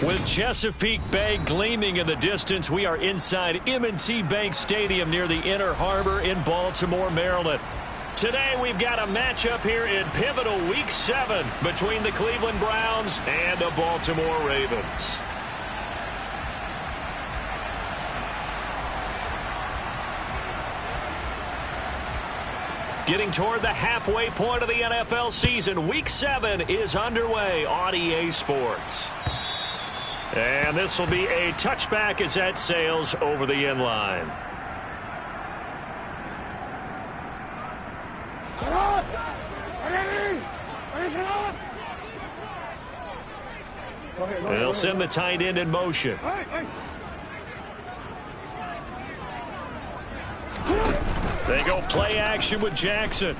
With Chesapeake Bay gleaming in the distance, we are inside M&T Bank Stadium near the Inner Harbor in Baltimore, Maryland. Today we've got a matchup here in pivotal Week 7 between the Cleveland Browns and the Baltimore Ravens. Getting toward the halfway point of the NFL season, Week 7 is underway on EA Sports. And this will be a touchback as that sails over the end line. They'll send the tight end in motion. They go play action with Jackson.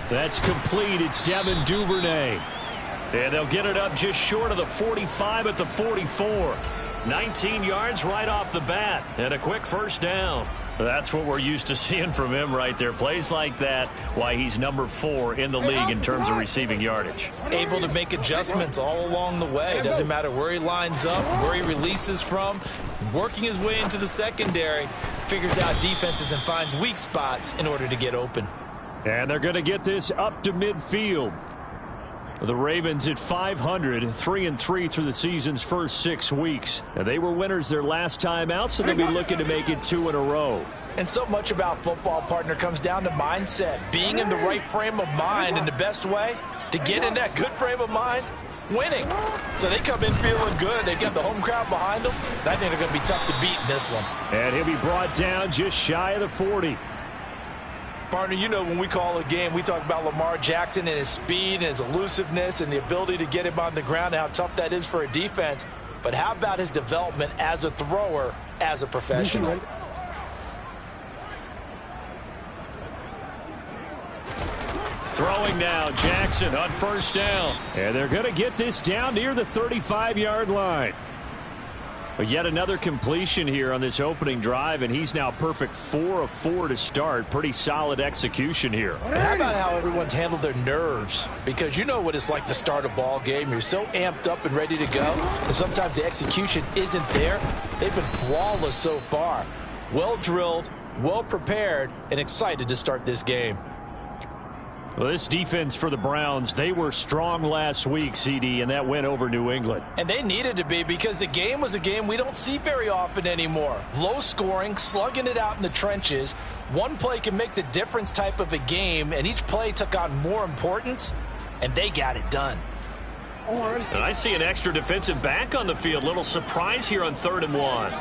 That's complete. It's Devin Duvernay. And they'll get it up just short of the 45 at the 44. 19 yards right off the bat. And a quick first down. That's what we're used to seeing from him right there. Plays like that, why he's number 4 in the league in terms of receiving yardage. Able to make adjustments all along the way. Doesn't matter where he lines up, where he releases from. Working his way into the secondary. Figures out defenses and finds weak spots in order to get open. And they're going to get this up to midfield. The Ravens at 500, 3-3 through the season's first 6 weeks. And they were winners their last time out, so they'll be looking to make it 2 in a row. And so much about football, partner, comes down to mindset. Being in the right frame of mind, and the best way to get in that good frame of mind, winning. So they come in feeling good. They've got the home crowd behind them. And I think they're going to be tough to beat in this one. And he'll be brought down just shy of the 40. Partner, you know when we call a game, we talk about Lamar Jackson and his speed and his elusiveness and the ability to get him on the ground and how tough that is for a defense. But how about his development as a thrower, as a professional? Throwing now, Jackson on first down. And they're going to get this down near the 35-yard line. But yet another completion here on this opening drive, and he's now perfect 4 of 4 to start. Pretty solid execution here. And how about how everyone's handled their nerves? Because you know what it's like to start a ball game. You're so amped up and ready to go, and sometimes the execution isn't there. They've been flawless so far. Well drilled, well prepared, and excited to start this game. Well, this defense for the Browns, they were strong last week, CD, and that went over New England. And they needed to be, because the game was a game we don't see very often anymore. Low scoring, slugging it out in the trenches. One play can make the difference type of a game, and each play took on more importance, and they got it done. And I see an extra defensive back on the field. Little surprise here on 3rd and 1.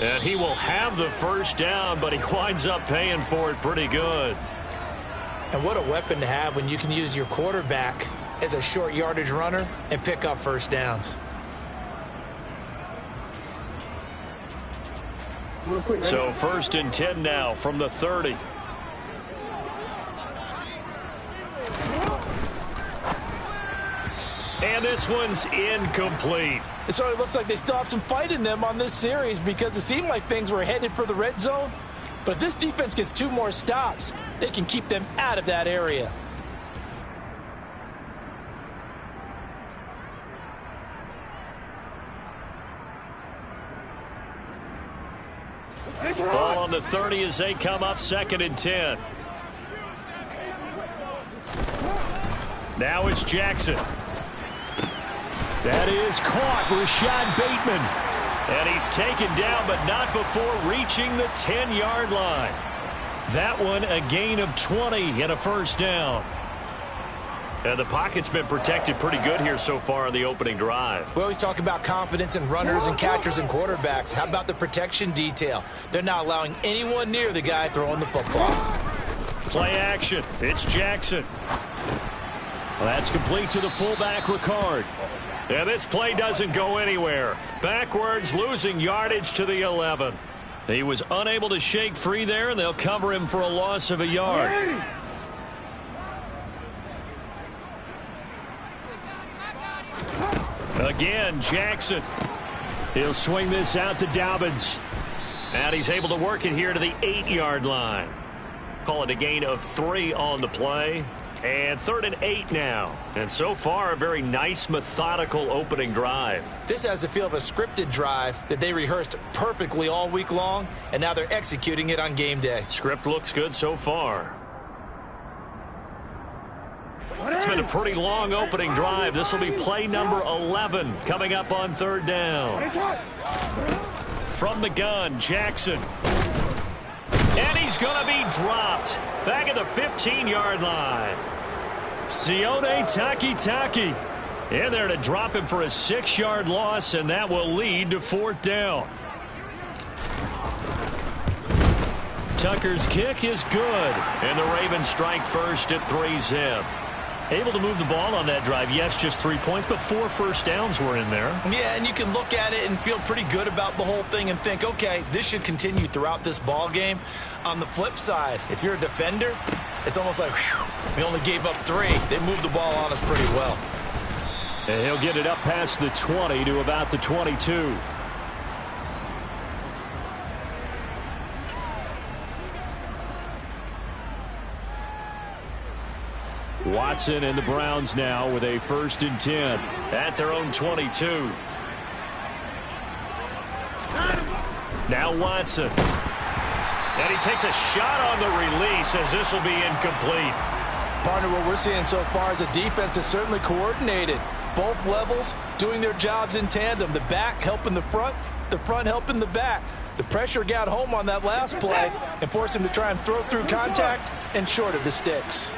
And he will have the first down, but he winds up paying for it pretty good. And what a weapon to have when you can use your quarterback as a short yardage runner and pick up first downs. So 1st and 10 now from the 30. And this one's incomplete. So it looks like they still have some fight in them on this series, because it seemed like things were headed for the red zone. But if this defense gets 2 more stops, they can keep them out of that area. Ball on the 30 as they come up 2nd and 10. Now it's Jackson. That is caught, Rashad Bateman. And he's taken down, but not before reaching the 10-yard line. That one a gain of 20 and a first down. And the pocket's been protected pretty good here so far on the opening drive. We always talk about confidence in runners and catchers and quarterbacks. How about the protection detail? They're not allowing anyone near the guy throwing the football. Play action. It's Jackson. Well, that's complete to the fullback, Ricard. And this play doesn't go anywhere. Backwards, losing yardage to the 11. He was unable to shake free there, and they'll cover him for a loss of a yard. Again, Jackson. He'll swing this out to Dobbins. And he's able to work it here to the 8-yard line. Call it a gain of 3 on the play. And 3rd and 8 now. And so far, a very nice, methodical opening drive. This has the feel of a scripted drive that they rehearsed perfectly all week long, and now they're executing it on game day. Script looks good so far. It's been a pretty long opening drive. This will be play number 11 coming up on 3rd down. From the gun, Jackson. And he's going to be dropped back at the 15-yard line. Sione Takitaki in there to drop him for a 6-yard loss, and that will lead to 4th down. Tucker's kick is good, and the Ravens strike first at 3-zip. Able to move the ball on that drive. Yes, just 3 points, but 4 first downs were in there. Yeah, and you can look at it and feel pretty good about the whole thing and think, okay, this should continue throughout this ball game. On the flip side, if you're a defender, it's almost like, whew, we only gave up 3. They moved the ball on us pretty well. And he'll get it up past the 20 to about the 22. Watson and the Browns now with a 1st and 10 at their own 22. Now Watson. And he takes a shot on the release as this will be incomplete. Partner, what we're seeing so far is a defense is certainly coordinated. Both levels doing their jobs in tandem. The back helping the front helping the back. The pressure got home on that last play and forced him to try and throw through contact and short of the sticks.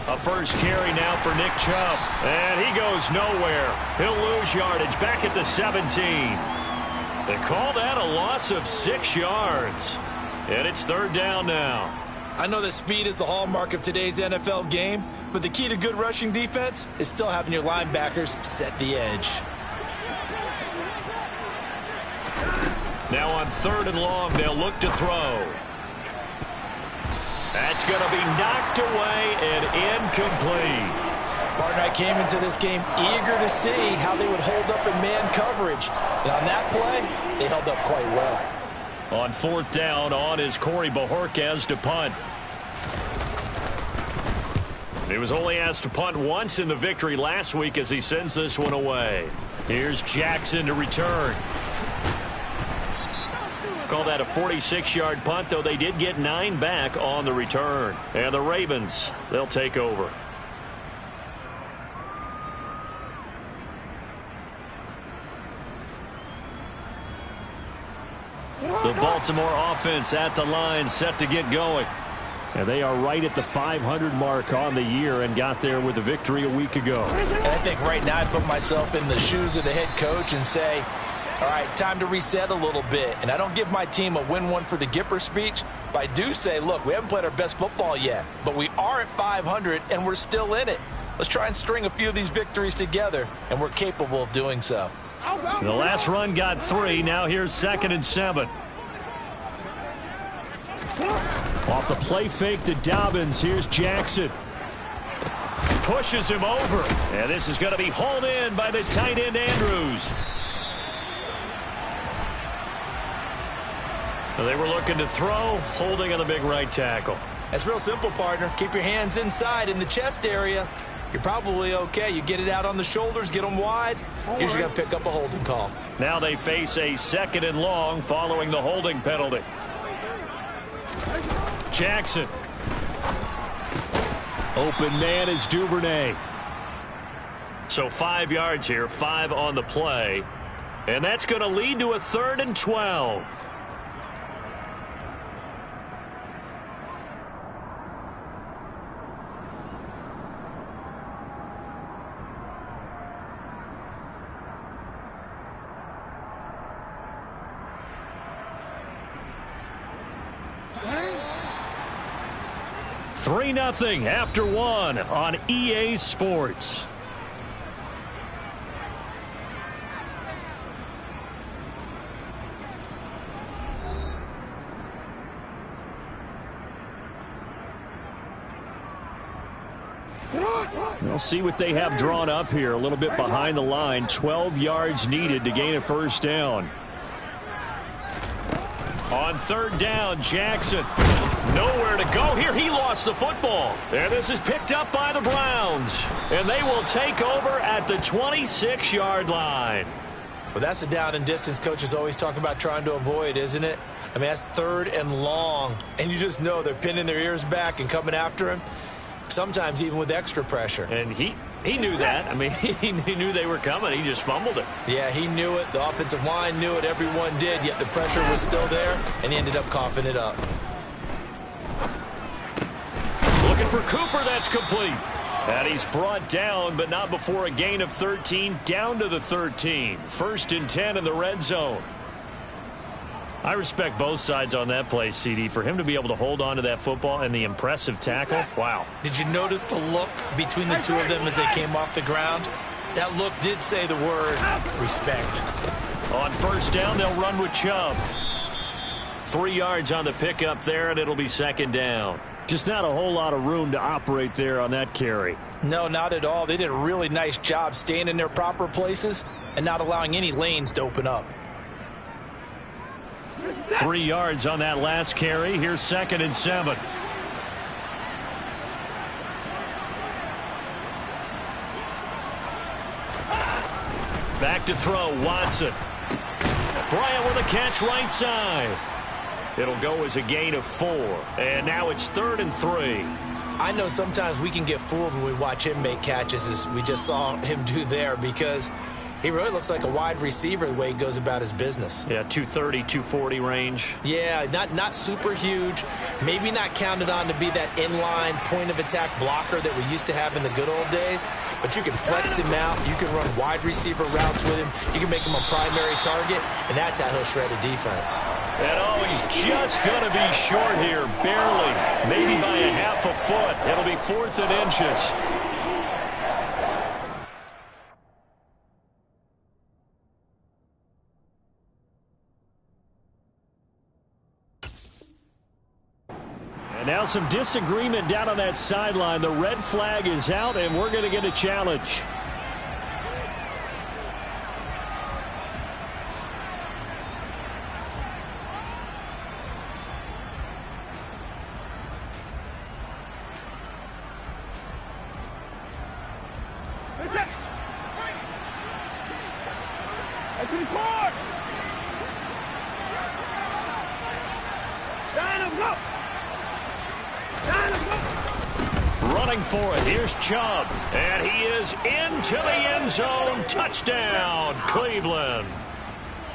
A first carry now for Nick Chubb. And he goes nowhere. He'll lose yardage back at the 17. They call that a loss of 6 yards. And it's 3rd down now. I know that speed is the hallmark of today's NFL game, but the key to good rushing defense is still having your linebackers set the edge. Now on 3rd and long, they'll look to throw. That's going to be knocked away and incomplete. Partner, I came into this game eager to see how they would hold up in man coverage. And on that play, they held up quite well. On 4th down, on is Corey Bojorquez to punt. He was only asked to punt once in the victory last week as he sends this one away. Here's Jackson to return. Call that a 46-yard punt, though they did get 9 back on the return. And the Ravens, they'll take over. The Baltimore offense at the line, set to get going. And they are right at the 500 mark on the year and got there with a victory a week ago. And I think right now I put myself in the shoes of the head coach and say, all right, time to reset a little bit. And I don't give my team a win one for the Gipper speech, but I do say, look, we haven't played our best football yet, but we are at 500 and we're still in it. Let's try and string a few of these victories together, and we're capable of doing so. The last run got 3. Now here's 2nd and 7. Off the play fake to Dobbins. Here's Jackson. Pushes him over. And this is going to be hauled in by the tight end Andrews. They were looking to throw, holding on the big right tackle. That's real simple, partner. Keep your hands inside in the chest area. You're probably okay. You get it out on the shoulders, get them wide. Usually got to pick up a holding call. Now they face a 2nd and long following the holding penalty. Jackson. Open man is Duvernay. So 5 yards here, 5 on the play. And that's going to lead to a 3rd and 12. Three 3-0 after 1 on EA Sports. We'll see what they have drawn up here. A little bit behind the line. 12 yards needed to gain a first down. On third down, Jackson. Nowhere to go here. He lost the football. And this is picked up by the Browns. And they will take over at the 26-yard line. Well, that's a down and distance coaches always talk about trying to avoid, isn't it? I mean, that's third and long. And you just know they're pinning their ears back and coming after him. Sometimes even with extra pressure. And he knew that. I mean, he knew they were coming. He just fumbled it. Yeah, he knew it. The offensive line knew it. Everyone did. Yet the pressure was still there, and he ended up coughing it up. Looking for Cooper. That's complete. And he's brought down, but not before a gain of 13. Down to the 13. 1st and 10 in the red zone. I respect both sides on that play, CD. For him to be able to hold on to that football and the impressive tackle, wow. Did you notice the look between the two of them as they came off the ground? That look did say the word respect. On first down, they'll run with Chubb. 3 yards on the pickup there, and it'll be 2nd down. Just not a whole lot of room to operate there on that carry. No, not at all. They did a really nice job staying in their proper places and not allowing any lanes to open up. 3 yards on that last carry. Here's 2nd and 7. Back to throw, Watson. Bryant with a catch right side. It'll go as a gain of 4. And now it's 3rd and 3. I know sometimes we can get fooled when we watch him make catches, as we just saw him do there, because he really looks like a wide receiver the way he goes about his business. Yeah, 230, 240 range. Yeah, not super huge. Maybe not counted on to be that inline point-of-attack blocker that we used to have in the good old days. But you can flex him out. You can run wide receiver routes with him. You can make him a primary target, and that's how he'll shred a defense. And he's just going to be short here, barely. Maybe by a half a foot. It'll be 4th and inches. Now some disagreement down on that sideline. The red flag is out, and we're going to get a challenge. Running for it. Here's Chubb. And he is into the end zone. Touchdown, Cleveland.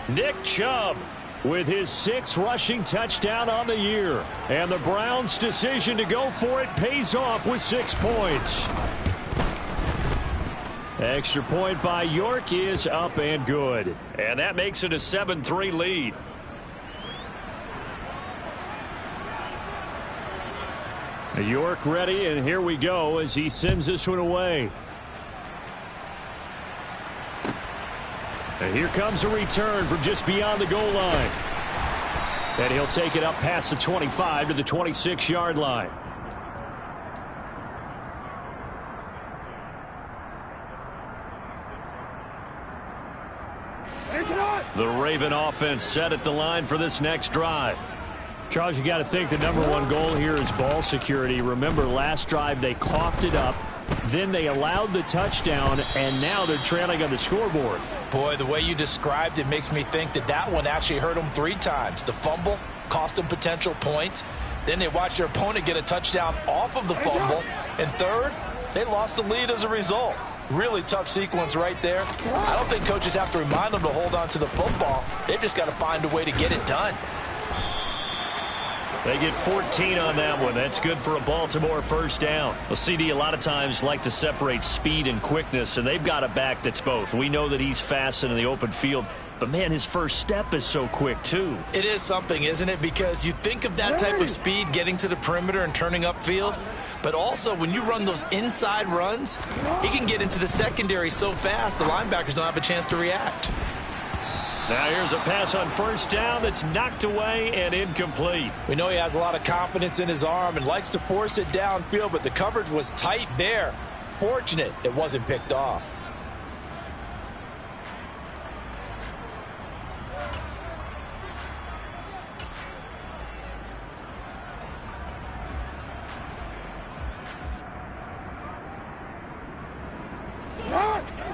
Nick Chubb with his 6th rushing touchdown on the year. And the Browns' decision to go for it pays off with 6 points. Extra point by York is up and good. And that makes it a 7-3 lead. York ready, and here we go as he sends this one away. And here comes a return from just beyond the goal line. And he'll take it up past the 25 to the 26-yard line. The Raven offense set at the line for this next drive. Charles, you got to think the #1 goal here is ball security. Remember, last drive they coughed it up, then they allowed the touchdown, and now they're trailing on the scoreboard. Boy, the way you described it makes me think that one actually hurt them 3 times. The fumble cost them potential points. Then they watched their opponent get a touchdown off of the fumble. And third, they lost the lead as a result. Really tough sequence right there. I don't think coaches have to remind them to hold on to the football. They've just got to find a way to get it done. They get 14 on that one. That's good for a Baltimore first down. Well, CD a lot of times like to separate speed and quickness, and they've got a back that's both. We know that he's fast in the open field, but, man, his first step is so quick, too. It is something, isn't it? Because you think of that type of speed getting to the perimeter and turning upfield, but also when you run those inside runs, he can get into the secondary so fast the linebackers don't have a chance to react. Now here's a pass on first down that's knocked away and incomplete. We know he has a lot of confidence in his arm and likes to force it downfield, but the coverage was tight there. Fortunate it wasn't picked off.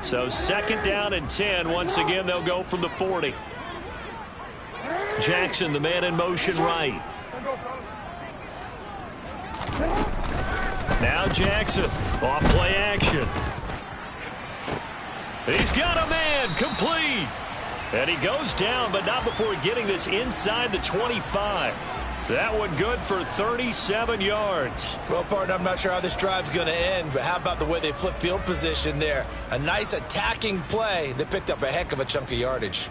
So second down and 10. Once again, they'll go from the 40. Jackson, the man in motion right. Now Jackson, off play action. He's got a man, complete. And he goes down, but not before getting this inside the 25. That one good for 37 yards. Well, partner, I'm not sure how this drive's going to end, but how about the way they flip field position there? A nice attacking play that picked up a heck of a chunk of yardage.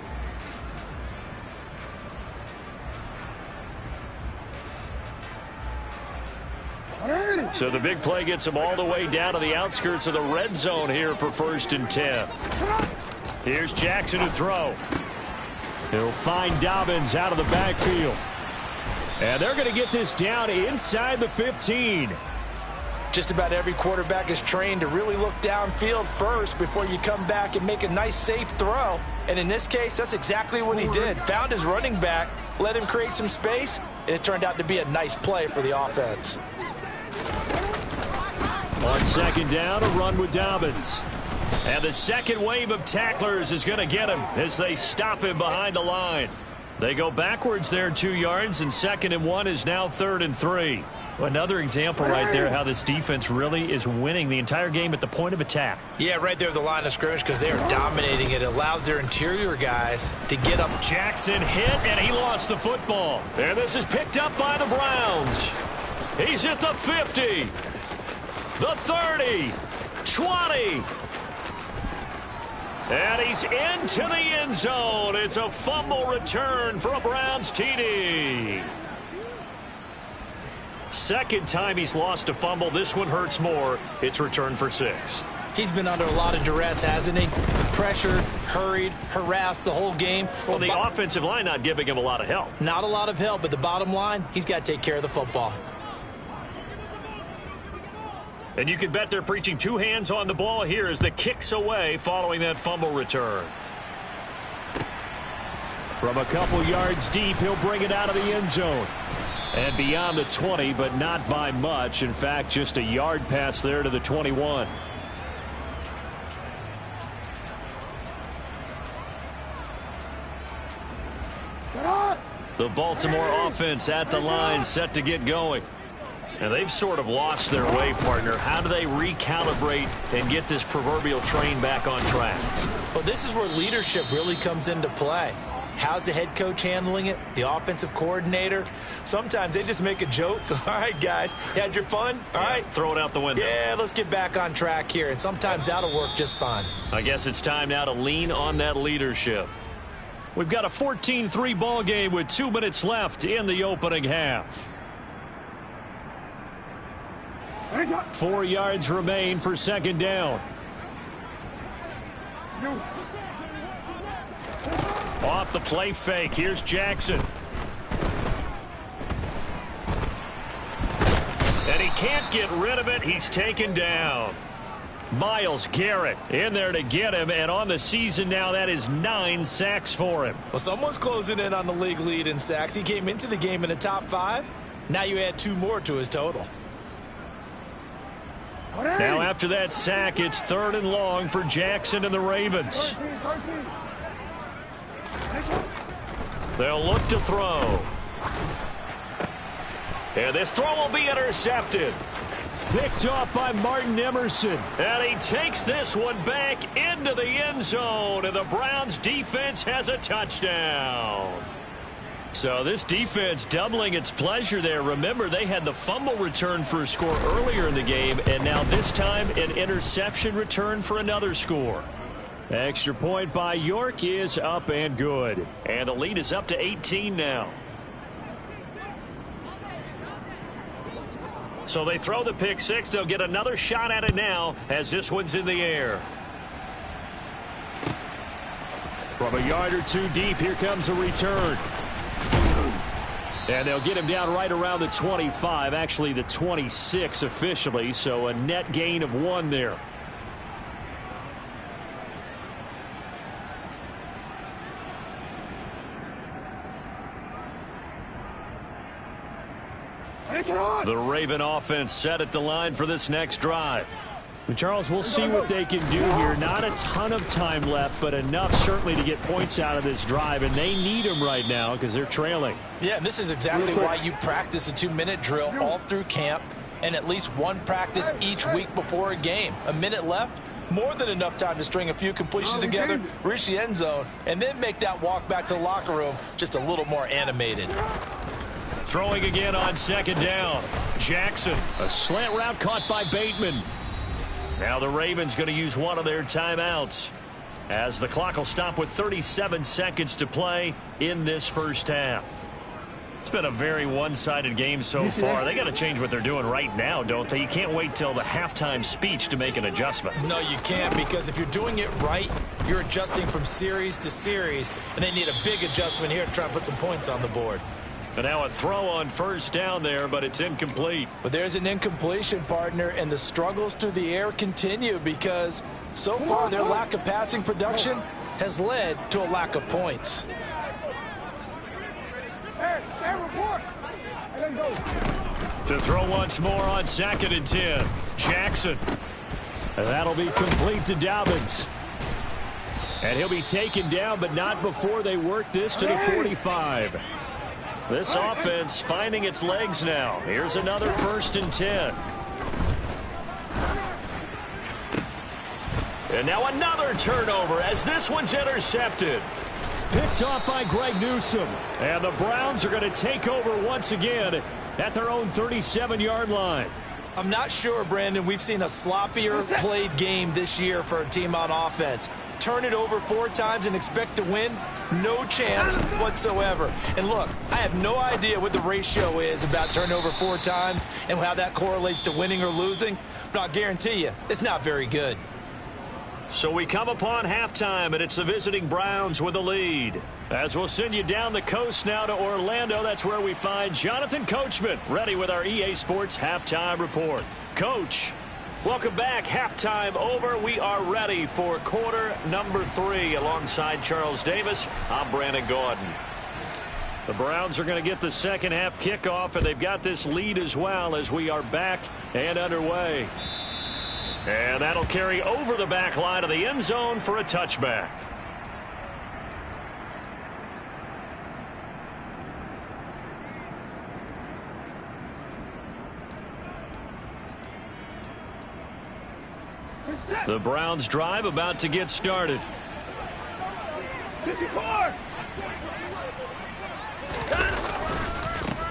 So the big play gets them all the way down to the outskirts of the red zone here for 1st and 10. Here's Jackson to throw. He'll find Dobbins out of the backfield. And they're going to get this down inside the 15. Just about every quarterback is trained to really look downfield first before you come back and make a nice, safe throw. And in this case, that's exactly what he did. Found his running back, let him create some space, and it turned out to be a nice play for the offense. On second down, a run with Dobbins. And the second wave of tacklers is going to get him as they stop him behind the line. They go backwards there 2 yards, and 2nd and 1 is now 3rd and 3. Another example right there how this defense really is winning the entire game at the point of attack. Yeah, right there at the line of scrimmage because they are dominating it. It allows their interior guys to get up. Jackson hit, and he lost the football. And this is picked up by the Browns. He's at the 50, the 30, 20. And he's into the end zone. It's a fumble return for a Browns TD. Second time he's lost a fumble. This one hurts more. It's returned for 6. He's been under a lot of duress, hasn't he? Pressured, hurried, harassed the whole game. Well, the offensive line not giving him a lot of help. Not a lot of help, but the bottom line, he's got to take care of the football. And you can bet they're preaching 2 hands on the ball here as the kick's away following that fumble return. From a couple yards deep, he'll bring it out of the end zone. And beyond the 20, but not by much. In fact, just a yard pass there to the 21. The Baltimore offense at the line, set to get going. And they've sort of lost their way, partner. How do they recalibrate and get this proverbial train back on track? Well, this is where leadership really comes into play. How's the head coach handling it? The offensive coordinator? Sometimes they just make a joke. All right, guys, you had your fun? All right. Throw it out the window. Yeah, let's get back on track here. And sometimes that'll work just fine. I guess it's time now to lean on that leadership. We've got a 14-3 ball game with 2 minutes left in the opening half. 4 yards remain for second down. Off the play fake. Here's Jackson. And he can't get rid of it. He's taken down. Myles Garrett in there to get him. And on the season now, that is 9 sacks for him. Well, someone's closing in on the league lead in sacks. He came into the game in the top 5. Now you add 2 more to his total. Now after that sack, it's 3rd and long for Jackson and the Ravens. They'll look to throw. And this throw will be intercepted. Picked off by Martin Emerson. And he takes this one back into the end zone. And the Browns defense has a touchdown. So this defense doubling its pleasure there. Remember, they had the fumble return for a score earlier in the game, and now this time an interception return for another score. Extra point by York is up and good. And the lead is up to 18 now. So they throw the pick six. They'll get another shot at it now as this one's in the air. From a yard or two deep, here comes a return. And they'll get him down right around the 25, actually the 26 officially, so a net gain of 1 there. The Raven offense set at the line for this next drive. And Charles, we'll see what they can do here. Not a ton of time left, but enough certainly to get points out of this drive, and they need them right now because they're trailing. Yeah, and this is exactly why you practice a 2-minute drill all through camp and at least one practice each week before a game. A minute left, more than enough time to string a few completions together, reach the end zone, and then make that walk back to the locker room just a little more animated. Throwing again on second down. Jackson, a slant route caught by Bateman. Now the Ravens going to use one of their timeouts as the clock will stop with 37 seconds to play in this first half. It's been a very one-sided game so far. They got to change what they're doing right now, don't they? You can't wait till the halftime speech to make an adjustment. No, you can't, because if you're doing it right, you're adjusting from series to series, and they need a big adjustment here to try and put some points on the board. And now a throw on first down there, but it's incomplete. But there's an incompletion, partner, and the struggles through the air continue because so far their lack of passing production has led to a lack of points. To throw once more on 2nd and 10. Jackson. And that'll be complete to Dobbins. And he'll be taken down, but not before they work this to the 45. This offense finding its legs now. Here's another 1st and 10. And now another turnover as this one's intercepted. Picked off by Greg Newsome. And the Browns are going to take over once again at their own 37-yard line. I'm not sure, Brandon, we've seen a sloppier played game this year for a team on offense. Turn it over 4 times and expect to win? No chance whatsoever. And look, I have no idea what the ratio is about turnover 4 times and how that correlates to winning or losing, but I'll guarantee you it's not very good. So we come upon halftime, and it's the visiting Browns with the lead. As we'll send you down the coast now to Orlando, that's where we find Jonathan Coachman, ready with our EA Sports Halftime Report. Coach, welcome back. Halftime over. We are ready for quarter number 3. Alongside Charles Davis, I'm Brandon Gordon. The Browns are going to get the second half kickoff, and they've got this lead as well as we are back and underway. And that'll carry over the back line of the end zone for a touchback. The Browns drive about to get started.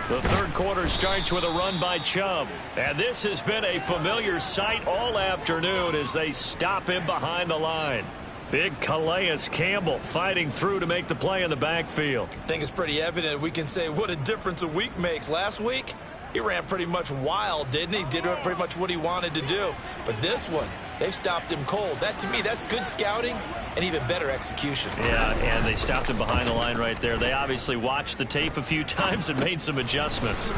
The third quarter starts with a run by Chubb. And this has been a familiar sight all afternoon as they stop him behind the line. Big Calais Campbell fighting through to make the play in the backfield. I think it's pretty evident we can say what a difference a week makes. Last week, he ran pretty much wild, didn't he? Did pretty much what he wanted to do. But this one, they've stopped him cold. That, to me, that's good scouting and even better execution. Yeah, and they stopped him behind the line right there. They obviously watched the tape a few times and made some adjustments.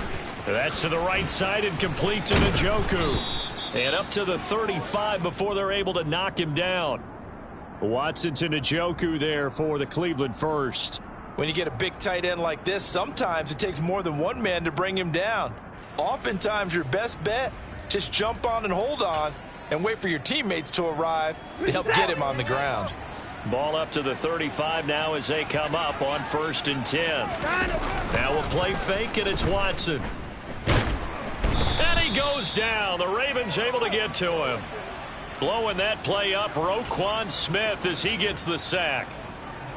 That's to the right side and complete to Njoku. And up to the 35 before they're able to knock him down. Watson to Njoku there for the Cleveland first. When you get a big tight end like this, sometimes it takes more than one man to bring him down. Oftentimes, your best bet, just jump on and hold on and wait for your teammates to arrive to help get him on the ground. Ball up to the 35 now as they come up on 1st and 10. Now we'll play fake, and it's Watson. And he goes down. The Ravens able to get to him. Blowing that play up, Roquan Smith as he gets the sack.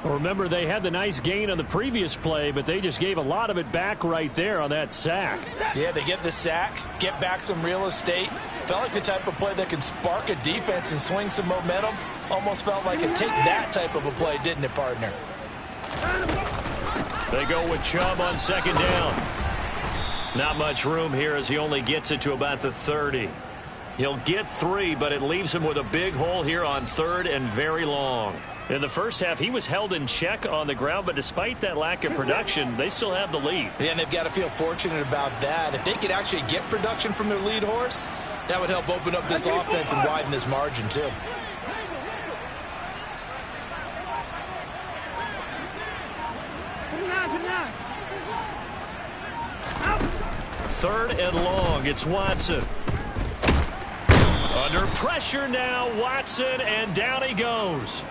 Well, remember, they had the nice gain on the previous play, but they just gave a lot of it back right there on that sack. Yeah, they get the sack, get back some real estate. Felt like the type of play that can spark a defense and swing some momentum. Almost felt like a take that type of a play, didn't it, partner? They go with Chubb on 2nd down. Not much room here as he only gets it to about the 30. He'll get 3, but it leaves him with a big hole here on 3rd and very long. In the first half, he was held in check on the ground, but despite that lack of production, they still have the lead. Yeah, and they've got to feel fortunate about that. If they could actually get production from their lead horse, that would help open up this offense and widen this margin, too. Third and long. It's Watson. Under pressure now, Watson, and down he goes.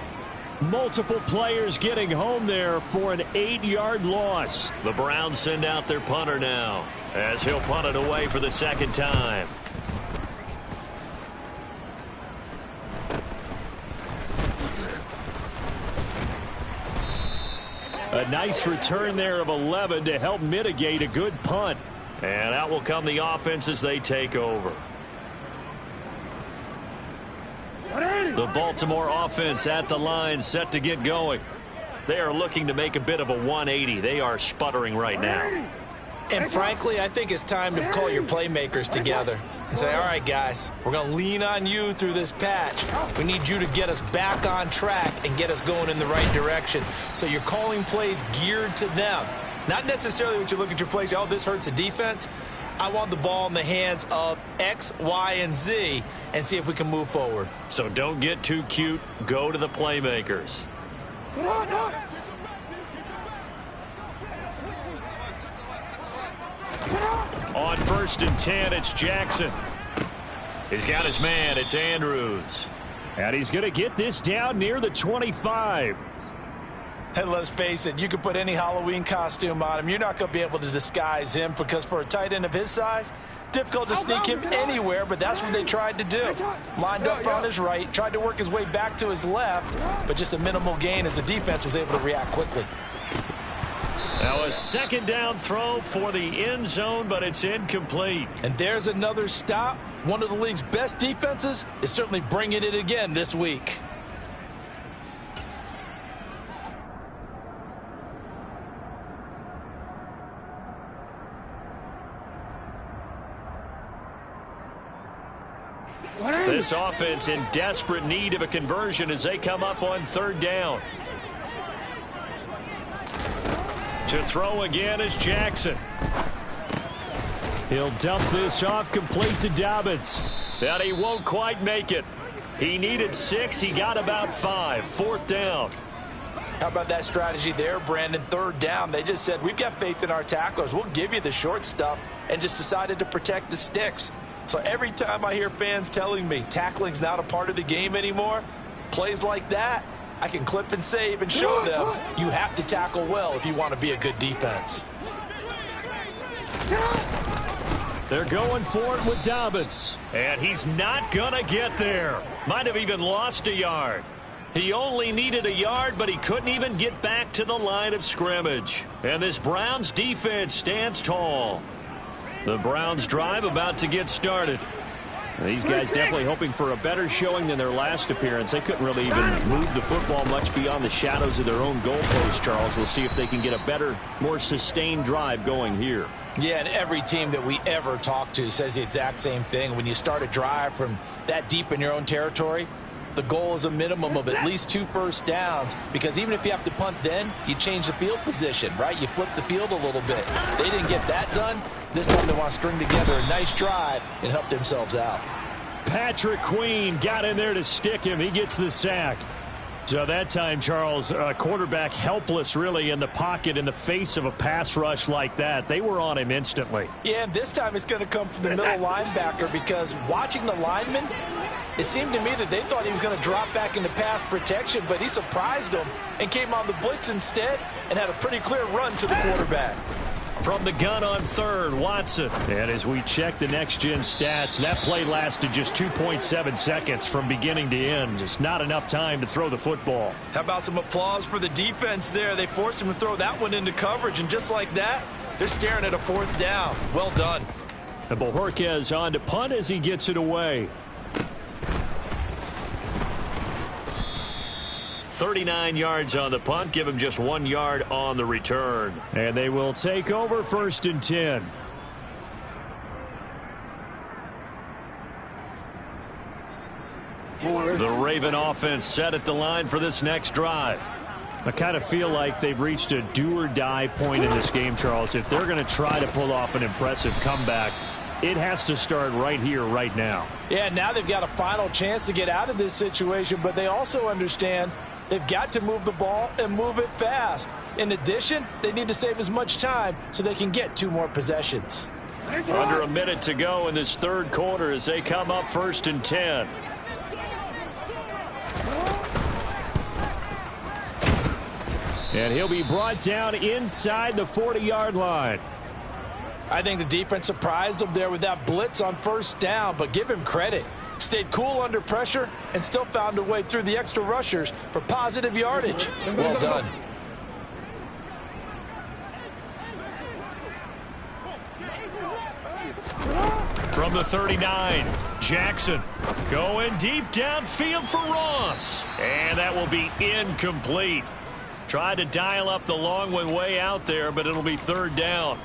Multiple players getting home there for an 8-yard loss. The Browns send out their punter now, as he'll punt it away for the second time. A nice return there of 11 to help mitigate a good punt. And out will come the offense as they take over. The Baltimore offense at the line, set to get going. They are looking to make a bit of a 180. They are sputtering right now. And frankly, I think it's time to call your playmakers together and say, all right, guys, we're going to lean on you through this patch. We need you to get us back on track and get us going in the right direction. So you're calling plays geared to them. Not necessarily when you look at your plays, oh, this hurts the defense. I want the ball in the hands of X, Y, and Z and see if we can move forward. So don't get too cute. Go to the playmakers. On 1st and 10, it's Jackson. He's got his man. It's Andrews. And he's going to get this down near the 25. And let's face it, you can put any Halloween costume on him. You're not going to be able to disguise him because for a tight end of his size, difficult to sneak him anywhere, but that's what they tried to do. Lined up on his right, tried to work his way back to his left, but just a minimal gain as the defense was able to react quickly. Now a second down throw for the end zone, but it's incomplete. And there's another stop. One of the league's best defenses is certainly bringing it again this week. This offense in desperate need of a conversion as they come up on 3rd down. To throw again is Jackson. He'll dump this off complete to Dobbins. But he won't quite make it. He needed 6. He got about 5. 4th down. How about that strategy there, Brandon? 3rd down. They just said, we've got faith in our tacklers. We'll give you the short stuff, and just decided to protect the sticks. So every time I hear fans telling me tackling's not a part of the game anymore, plays like that, I can clip and save and show them you have to tackle well if you want to be a good defense. They're going for it with Dobbins. And he's not going to get there. Might have even lost a yard. He only needed a yard, but he couldn't even get back to the line of scrimmage. And this Browns defense stands tall. The Browns drive about to get started. These guys definitely hoping for a better showing than their last appearance. They couldn't really even move the football much beyond the shadows of their own goalpost, Charles. We'll see if they can get a better, more sustained drive going here. Yeah, and every team that we ever talk to says the exact same thing. When you start a drive from that deep in your own territory, the goal is a minimum of at least 2 first downs, because even if you have to punt then, you change the field position, right? You flip the field a little bit. They didn't get that done. This time they want to string together a nice drive and help themselves out. Patrick Queen got in there to stick him. He gets the sack. So that time, Charles, quarterback helpless really in the pocket in the face of a pass rush like that. They were on him instantly. Yeah, and this time it's going to come from the middle linebacker, because watching the lineman, it seemed to me that they thought he was going to drop back into pass protection, but he surprised them and came on the blitz instead and had a pretty clear run to the quarterback. From the gun on 3rd, Watson. And as we check the next-gen stats, that play lasted just 2.7 seconds from beginning to end. Just not enough time to throw the football. How about some applause for the defense there? They forced him to throw that one into coverage, and just like that, they're staring at a 4th down. Well done. And Bojorquez on to punt as he gets it away. 39 yards on the punt. Give him just 1 yard on the return. And they will take over 1st and 10. The Raven offense set at the line for this next drive. I kind of feel like they've reached a do-or-die point in this game, Charles. If they're going to try to pull off an impressive comeback, it has to start right here, right now. Yeah, now they've got a final chance to get out of this situation, but they also understand they've got to move the ball and move it fast. In addition, they need to save as much time so they can get 2 more possessions. Under a minute to go in this third quarter as they come up 1st and 10. And he'll be brought down inside the 40-yard line. I think the defense surprised him there with that blitz on 1st down, but give him credit. Stayed cool under pressure and still found a way through the extra rushers for positive yardage. Well done. From the 39, Jackson going deep downfield for Ross. And that will be incomplete. Tried to dial up the long one way out there, but it'll be 3rd down.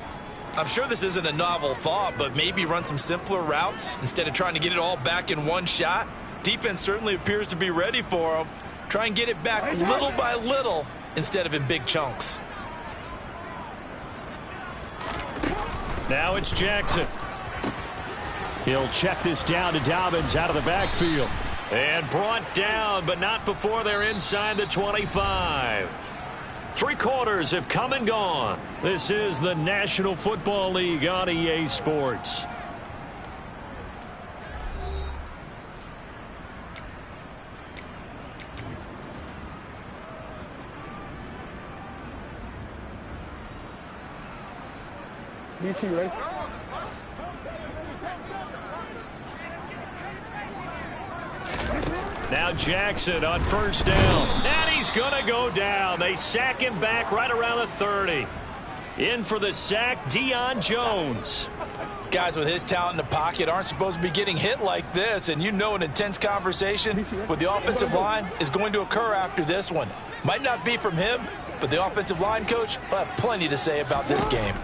I'm sure this isn't a novel thought, but maybe run some simpler routes instead of trying to get it all back in one shot. Defense certainly appears to be ready for them. Try and get it back little by little instead of in big chunks. Now it's Jackson. He'll check this down to Dobbins out of the backfield. And brought down, but not before they're inside the 25. 3 quarters have come and gone. This is the National Football League on EA Sports. Now Jackson on 1st down. And he's going to go down. They sack him back right around the 30. In for the sack, Deion Jones. Guys with his talent in the pocket aren't supposed to be getting hit like this, and you know an intense conversation with the offensive line is going to occur after this one. Might not be from him, but the offensive line coach will have plenty to say about this game.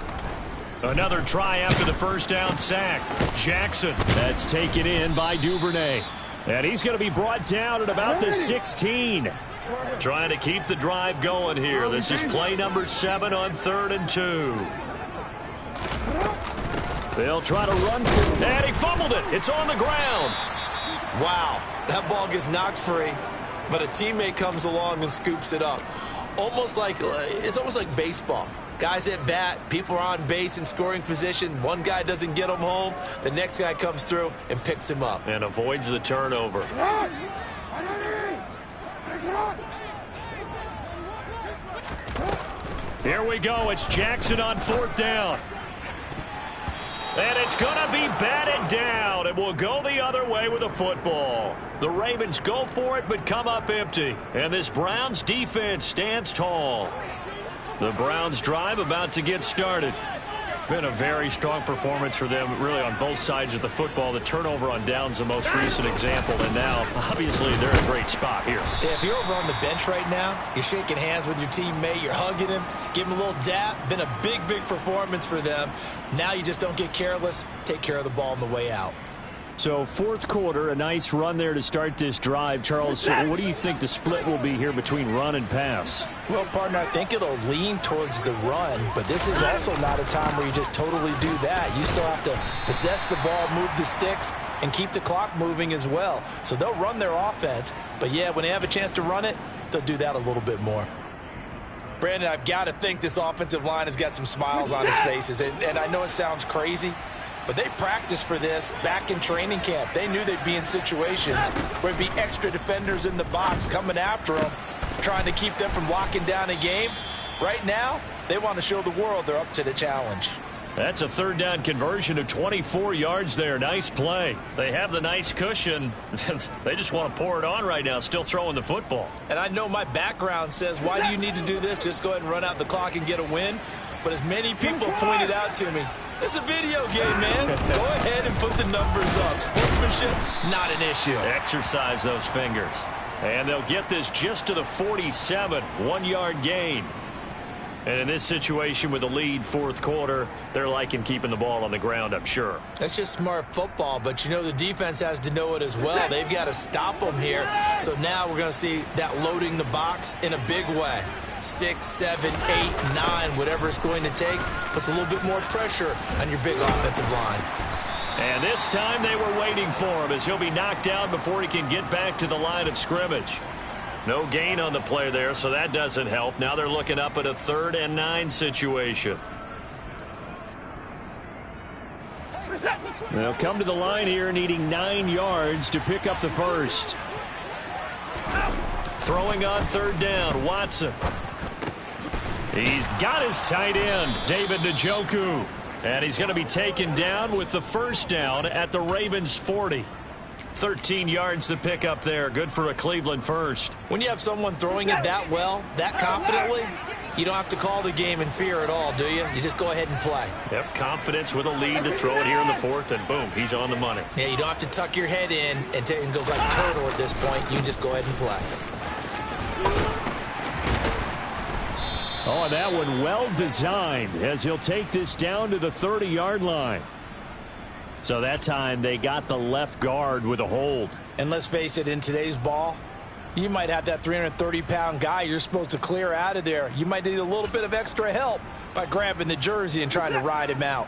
Another try after the 1st down sack. Jackson. That's taken in by Duvernay. And he's going to be brought down at about the 16. Trying to keep the drive going here. This is play number 7 on 3rd and 2. They'll try to run. And he fumbled it. It's on the ground. Wow, that ball gets knocked free, but a teammate comes along and scoops it up. It's almost like baseball. Guys at bat, people are on base in scoring position. One guy doesn't get him home. The next guy comes through and picks him up. And avoids the turnover. Here we go. It's Jackson on 4th down. And it's going to be batted down. It will go the other way with a football. The Ravens go for it but come up empty. And this Browns defense stands tall. The Browns drive about to get started. Been a very strong performance for them, really, on both sides of the football. The turnover on downs the most recent example, and now, obviously, they're in a great spot here. Yeah, if you're over on the bench right now, you're shaking hands with your teammate, you're hugging him, give him a little dap. Been a big, big performance for them. Now you just don't get careless. Take care of the ball on the way out. So 4th quarter, a nice run there to start this drive. Charles, what do you think the split will be here between run and pass? Well, partner, I think it'll lean towards the run, but this is also not a time where you just totally do that. You still have to possess the ball, move the sticks, and keep the clock moving as well. So they'll run their offense, but yeah, when they have a chance to run it, they'll do that a little bit more. Brandon, I've got to think this offensive line has got some smiles on its faces, and I know it sounds crazy, but they practiced for this back in training camp. They knew they'd be in situations where there'd be extra defenders in the box coming after them, trying to keep them from locking down a game. Right now, they want to show the world they're up to the challenge. That's a 3rd down conversion of 24 yards there. Nice play. They have the nice cushion. They just want to pour it on right now, still throwing the football. And I know my background says, why do you need to do this? Just go ahead and run out the clock and get a win. But as many people pointed out to me, this is a video game, man. Go ahead and put the numbers up. Sportsmanship, not an issue. Exercise those fingers. And they'll get this just to the 47, 1-yard gain. And in this situation with the lead fourth quarter, they're liking keeping the ball on the ground, I'm sure. That's just smart football, but you know the defense has to know it as well. They've got to stop them here. So now we're going to see that loading the box in a big way. 6, 7, 8, 9, whatever it's going to take, puts a little bit more pressure on your big offensive line. And this time they were waiting for him as he'll be knocked down before he can get back to the line of scrimmage. No gain on the play there, so that doesn't help. Now they're looking up at a 3rd and 9 situation. They'll come to the line here needing 9 yards to pick up the first. Throwing on 3rd down, Watson. He's got his tight end, David Njoku. And he's going to be taken down with the first down at the Ravens 40. 13 yards to pick up there. Good for a Cleveland first. When you have someone throwing it that well, that confidently, you don't have to call the game in fear at all, do you? You just go ahead and play. Yep, confidence with a lead to throw it here in the 4th, and boom, he's on the money. Yeah, you don't have to tuck your head in and go like a turtle at this point. You can just go ahead and play. Oh, and that one well designed as he'll take this down to the 30-yard line. So that time they got the left guard with a hold. And let's face it, in today's ball, you might have that 330-pound guy you're supposed to clear out of there. You might need a little bit of extra help by grabbing the jersey and trying to ride him out.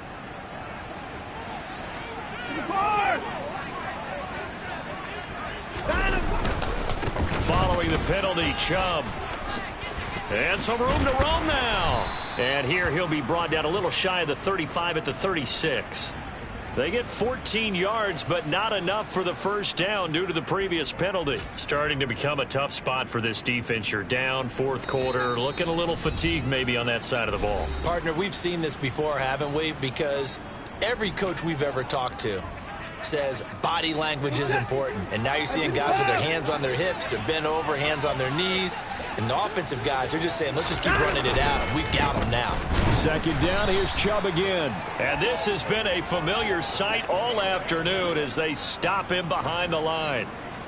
Following the penalty, Chubb. And some room to roam now. And here he'll be brought down a little shy of the 35 at the 36. They get 14 yards, but not enough for the first down due to the previous penalty. Starting to become a tough spot for this defense. You're down, 4th quarter, looking a little fatigued maybe on that side of the ball. Partner, we've seen this before, haven't we? Because every coach we've ever talked to says body language is important. And now you're seeing guys with their hands on their hips, they're bent over, hands on their knees. And the offensive guys, they're just saying, let's just keep running it out. And we've got them now. 2nd down, here's Chubb again. And this has been a familiar sight all afternoon as they stop him behind the line.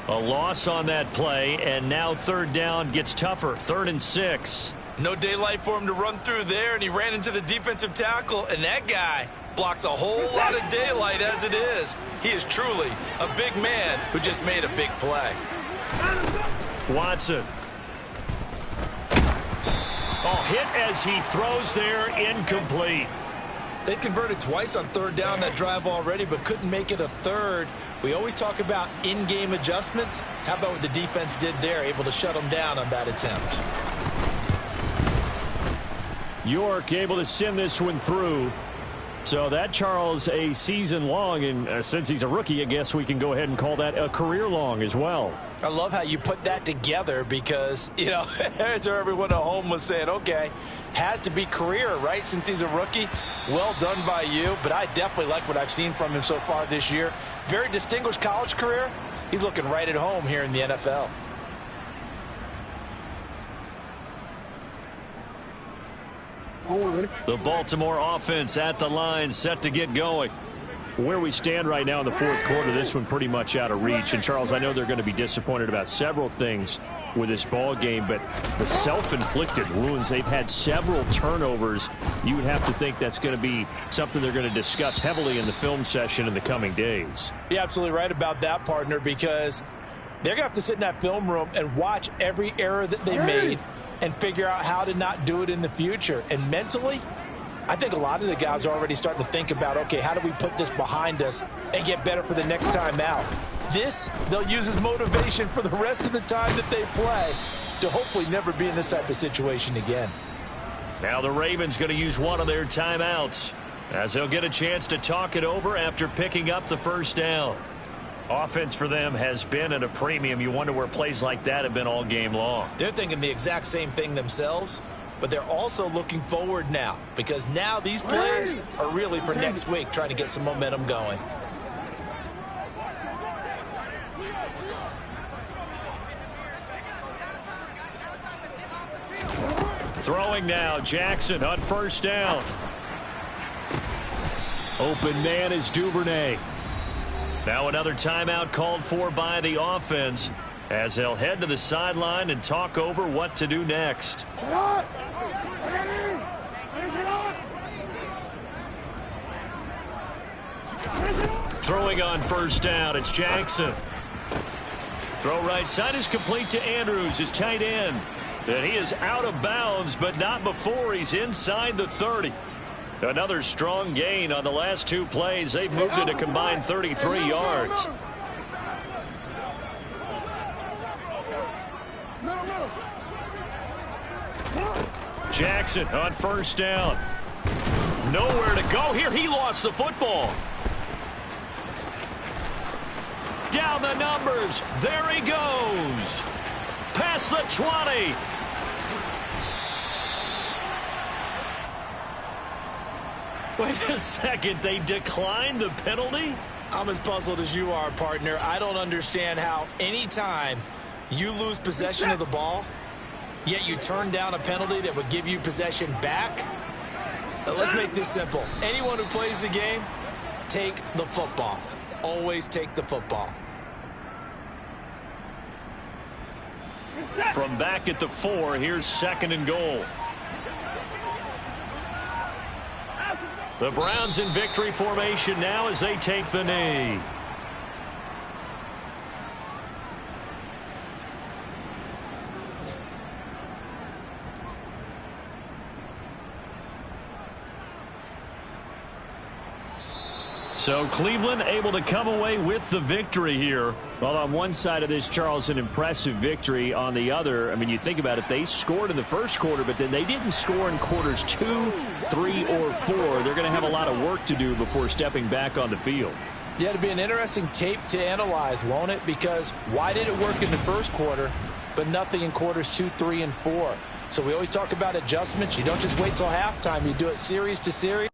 A loss on that play, and now 3rd down gets tougher. 3rd and 6. No daylight for him to run through there, and he ran into the defensive tackle, and that guy blocks a whole lot of daylight as it is. He is truly a big man who just made a big play. Watson. Oh, hit as he throws there, incomplete. They converted twice on 3rd down that drive already, but couldn't make it a 3rd. We always talk about in-game adjustments. How about what the defense did there, able to shut them down on that attempt? York able to send this one through. So that, Charles, a season long, and since he's a rookie, I guess we can go ahead and call that a career long as well. I love how you put that together because, you know, as everyone at home was saying, okay, has to be career, right, since he's a rookie. Well done by you, but I definitely like what I've seen from him so far this year. Very distinguished college career. He's looking right at home here in the NFL. The Baltimore offense at the line, set to get going. Where we stand right now in the 4th quarter, this one pretty much out of reach. And, Charles, I know they're going to be disappointed about several things with this ball game, but the self-inflicted wounds, they've had several turnovers. You would have to think that's going to be something they're going to discuss heavily in the film session in the coming days. You're absolutely right about that, partner, because they're going to have to sit in that film room and watch every error that they made and figure out how to not do it in the future. And mentally, I think a lot of the guys are already starting to think about, okay, how do we put this behind us and get better for the next time out? This, they'll use as motivation for the rest of the time that they play to hopefully never be in this type of situation again. Now the Ravens going to use one of their timeouts as they'll get a chance to talk it over after picking up the first down. Offense for them has been at a premium. You wonder where plays like that have been all game long. They're thinking the exact same thing themselves, but they're also looking forward now because now these plays are really for next week, trying to get some momentum going. Throwing now, Jackson on first down. Open man is Duvernay. Now another timeout called for by the offense as they'll head to the sideline and talk over what to do next. Throwing on first down, it's Jackson. Throw right side is complete to Andrews, his tight end. And he is out of bounds, but not before he's inside the 30. Another strong gain on the last two plays. They've moved it a combined 33 yards. Jackson on first down. Nowhere to go here. He lost the football. Down the numbers. There he goes. Past the 20. Wait a second. They declined the penalty? I'm as puzzled as you are, partner. I don't understand how any time you lose possession of the ball, yet you turn down a penalty that would give you possession back. Let's make this simple. Anyone who plays the game, take the football. Always take the football. From back at the 4, here's 2nd and goal. The Browns in victory formation now as they take the knee. So Cleveland able to come away with the victory here. Well, on one side of this, Charles, an impressive victory. On the other, I mean, you think about it, they scored in the first quarter, but then they didn't score in quarters 2, 3, or 4. They're going to have a lot of work to do before stepping back on the field. Yeah, it'll be an interesting tape to analyze, won't it? Because why did it work in the first quarter, but nothing in quarters 2, 3, and 4? So we always talk about adjustments. You don't just wait till halftime. You do it series to series.